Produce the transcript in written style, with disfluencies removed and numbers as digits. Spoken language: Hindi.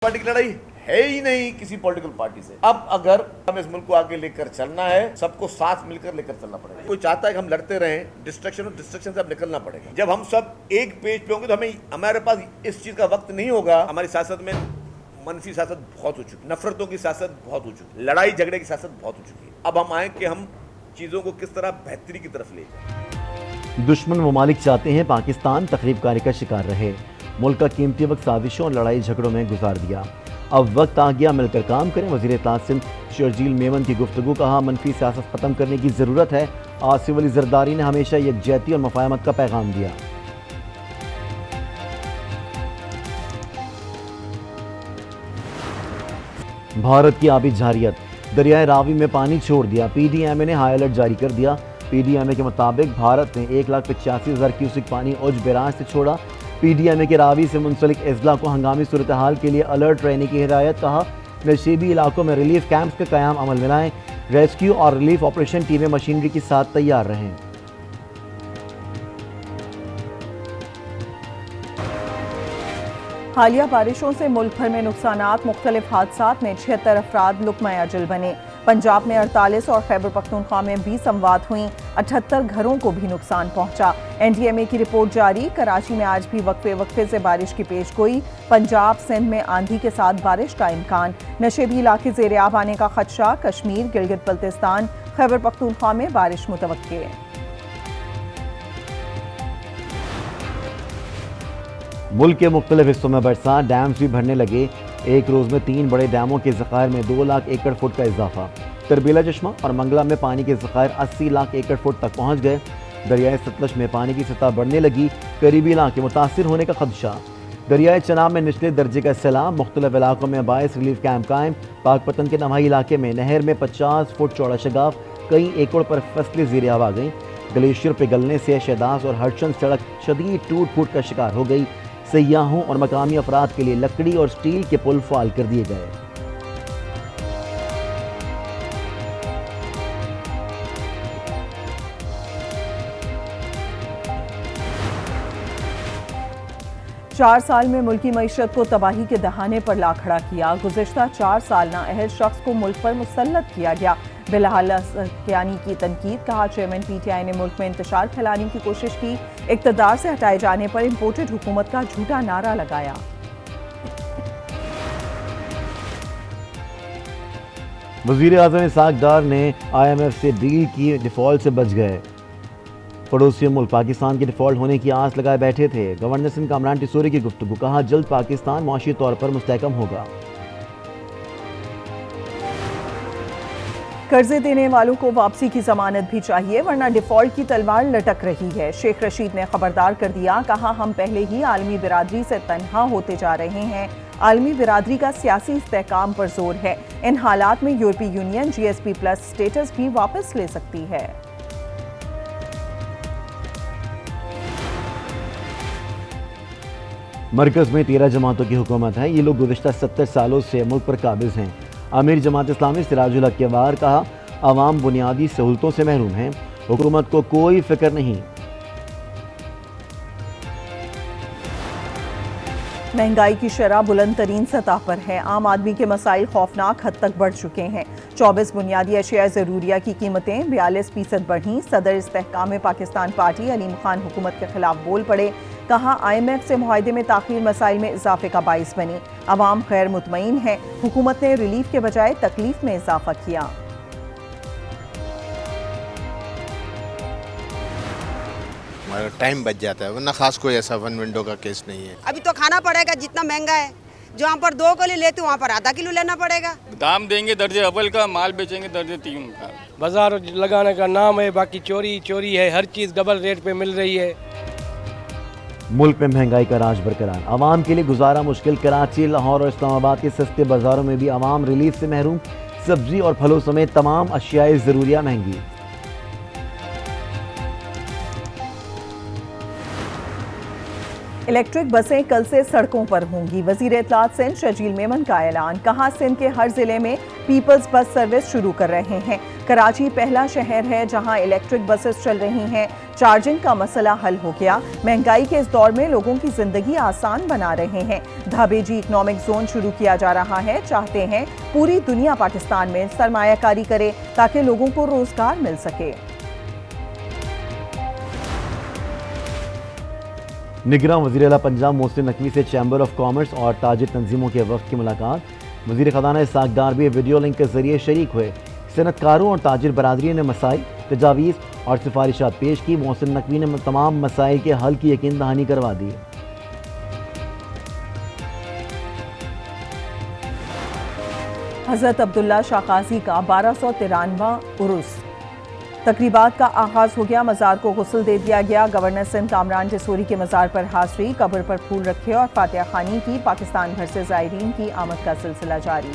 पार्टी की लड़ाई है ही नहीं किसी पॉलिटिकल पार्टी से। अब अगर हम इस मुल्क को आगे लेकर चलना है, सबको साथ मिलकर लेकर चलना पड़ेगा। कोई चाहता है कि हम लड़ते रहें, डिस्ट्रक्शन और डिस्ट्रक्शन से अब निकलना पड़ेगा। जब हम सब एक पेज पे होंगे तो हमारे पास इस चीज का वक्त नहीं होगा। हमारी सियासत में मनफी सियासत बहुत हो चुकी, नफरतों की सियासत बहुत हो चुकी, लड़ाई झगड़े की सियासत बहुत हो चुकी है। अब हम आए कि हम चीजों को किस तरह बेहतरी की तरफ ले जाए। दुश्मन ममालिक चाहते हैं पाकिस्तान तखरीबकारी का शिकार रहे। मुल्क का कीमती वक्त साजिशों और लड़ाई झगड़ों में गुजार दिया। अब वक्त आ गया मिलकर काम करें। वज़ीर इत्तलात सिंध शर्जील मेमन की गुफ्तगू। कहा मनफी सियासत खत्म करने की ज़रूरत है। आसिफ अली जरदारी ने हमेशा यकजहती और मुफाहमत का पैगाम दिया। भारत की आबी जारियत, दरियाए रावी में पानी छोड़ दिया। PDMA ने हाई अलर्ट जारी कर दिया। PDMA के मुताबिक भारत ने 1,85,000 क्यूसिक पानी उज बैराज से छोड़ा। PDMA के रावी से मुंसलिक अजला को हंगामी सूरत हाल के लिए अलर्ट रहने की हिदायत। कहा नशीबी इलाकों में रिलीफ कैंप्स का क़याम अमल में लाएं। रेस्क्यू और रिलीफ ऑपरेशन टीमें मशीनरी के साथ तैयार रहें। हालिया बारिशों से मुल्क भर में नुकसानात। मुख्तलिफ हादसात में 76 अफराद लुक़मा अजल बने। पंजाब में 48 और खैबर पख्तूनख्वा में 20 अमवात हुई। 78 घरों को भी नुकसान पहुंचा। NDMA की रिपोर्ट जारी। कराची में आज भी वक्फे से बारिश की पेशगोई। पंजाब सिंध में आंधी के साथ बारिश का इम्कान। नशेबी इलाके ज़ेर-ए-आब आने का खदशा। कश्मीर, गिलगित बल्तिस्तान, खैबर पख्तूनख्वा में बारिश मुतवक्के। मुल्क के मुख्तलिफ हिस्सों में बरसात, डैम्स भी भरने लगे। एक रोज़ में 3 बड़े डैमों के ज़खायर में 2 लाख एकड़ फुट का इजाफा। तरबीला चश्मा और मंगला में पानी के ज़खायर 80 लाख एकड़ फुट तक पहुँच गए। दरियाए सतलज में पानी की सतह बढ़ने लगी। करीबी इलाके मुतासिर होने का खदशा। दरियाए चनाब में निचले दर्जे का सैलाब। मुख्तलिफ इलाकों में 22 रिलीफ कैंप कायम। पाकपतन के नवाही इलाके में नहर में 50 फुट चौड़ा शगाफ। कई एकड़ पर फसलें ज़ेर-ए-आब आ गईं। ग्लेशियर पिघलने से शहदास और हरचंद सड़क शदीद टूट फूट का शिकार हो गई। सयाहों और मकामी अफराद के लिए लकड़ी और स्टील के पुल फाल कर दिए गए। चार साल में मुल्की मईशत को तबाही के दहाने पर ला खड़ा किया। गुज़िश्ता 4 साल नाअहल शख्स को मुल्क पर मुसल्लत किया गया। बिलहाल कियानी की तनकीद। कहा चेयरमैन PTI ने मुल्क में इंतशार फैलाने की कोशिश की। इक़्तिदार से हटाए जाने पर इम्पोर्टेड हुकूमत का झूठा नारा लगाया। वज़ीर आज़म इसाक डार ने IMF से डील की, डिफ़ॉल्ट से बच गए। पड़ोसी मुल्क पाकिस्तान के डिफ़ॉल्ट होने की आस लगाए बैठे थे। गवर्नर सिंध कामरान टिसोरी की गुफ्तगू। कहा जल्द पाकिस्तान मुआशी तौर पर मुस्तहकम होगा। कर्जे देने वालों को वापसी की जमानत भी चाहिए, वरना डिफॉल्ट की तलवार लटक रही है। शेख रशीद ने खबरदार कर दिया। कहा हम पहले ही आलमी बिरादरी से तन्हा होते जा रहे हैं। आलमी बिरादरी का सियासी इस्तेहकाम पर जोर है। इन हालात में यूरोपीय यूनियन GSP+ स्टेटस भी वापस ले सकती है। मरकज़ में 13 जमातों की हुकूमत है। ये लोग गुज़िश्ता 70 सालों से मुल्क पर काबिज़ हैं। अमीर जमात इस्लामी सिराजुल हक के वार। कहा अवाम बुनियादी सहूलतों से महरूम हैं, हुकूमत को कोई फिक्र नहीं। महंगाई की शरह बुलंद तरीन सतह पर है। आम आदमी के मसाइल खौफनाक हद तक बढ़ चुके हैं। 24 बुनियादी अशिया ज़रूरिया की कीमतें 42% बढ़ीं। सदर इस्तेहकाम पाकिस्तान पार्टी अलीम खान हुकूमत के खिलाफ बोल पड़े। कहा IMF से मुआहदे में ताख़ीर मसाइल में इजाफे का बाइस बनी। अवाम खैर मुतमईन है। हुकूमत ने रिलीफ के बजाय तकलीफ में इजाफा किया। हमारा टाइम बच जाता है, वरना खास कोई ऐसा वन विंडो का केस नहीं है। अभी तो खाना पड़ेगा, जितना महंगा है। जहाँ पर 2 किलो लेते वहाँ पर आधा किलो लेना पड़ेगा। दाम देंगे दर्जे अव्वल का, माल बेचेंगे दर्जे 3 का। बाजार लगाने का नाम है, बाकी चोरी है। हर चीज़ डबल रेट पे मिल रही है। मुल्क में महंगाई का राज बरकरार। आवाम के लिए गुजारा मुश्किल। कराची, लाहौर और इस्लामाबाद के सस्ते बाजारों में भी आवाम रिलीफ से महरूम। सब्जी और फलों समेत तमाम अशियाए ज़रूरिया महंगी। इलेक्ट्रिक बसें कल से सड़कों पर होंगी। वजीर इत्तलात सिंध शजील मेमन का ऐलान। कहा सिंध के हर जिले में पीपल्स बस सर्विस शुरू कर रहे हैं। कराची पहला शहर है जहां इलेक्ट्रिक बसेस चल रही हैं। चार्जिंग का मसला हल हो गया। महंगाई के इस दौर में लोगों की जिंदगी आसान बना रहे हैं। धाबेजी इकोनॉमिक जोन शुरू किया जा रहा है। चाहते हैं पूरी दुनिया पाकिस्तान में सरमायाकारी करे ताकि लोगों को रोजगार मिल सके। निगरान वज़ीर आला पंजाब मोहसिन नकवी से चैम्बर ऑफ कॉमर्स और ताजिर तंजीमों के वफ़द की मुलाकात। वज़ीर ख़जाना इसाक डार भी वीडियो लिंक के जरिए शरीक हुए। सनतकारों और ताजिर बरादरी ने मसाइल, तजावीज़ और सिफारिशात पेश की। मोहसिन नकवी ने तमाम मसाइल के हल की यकीन दहानी करवा दी। हज़रत अब्दुल्ला शाह काज़ी का 1293वां उर्स तकरीबात का आगाज हो गया। मज़ार को गुस्ल दे दिया गया। गवर्नर सिंध कामरान जसूरी के मज़ार पर हाज़री, कब्र पर फूल रखे और फातिहा खानी की। पाकिस्तान भर से ज़ायरीन की आमद का सिलसिला जारी।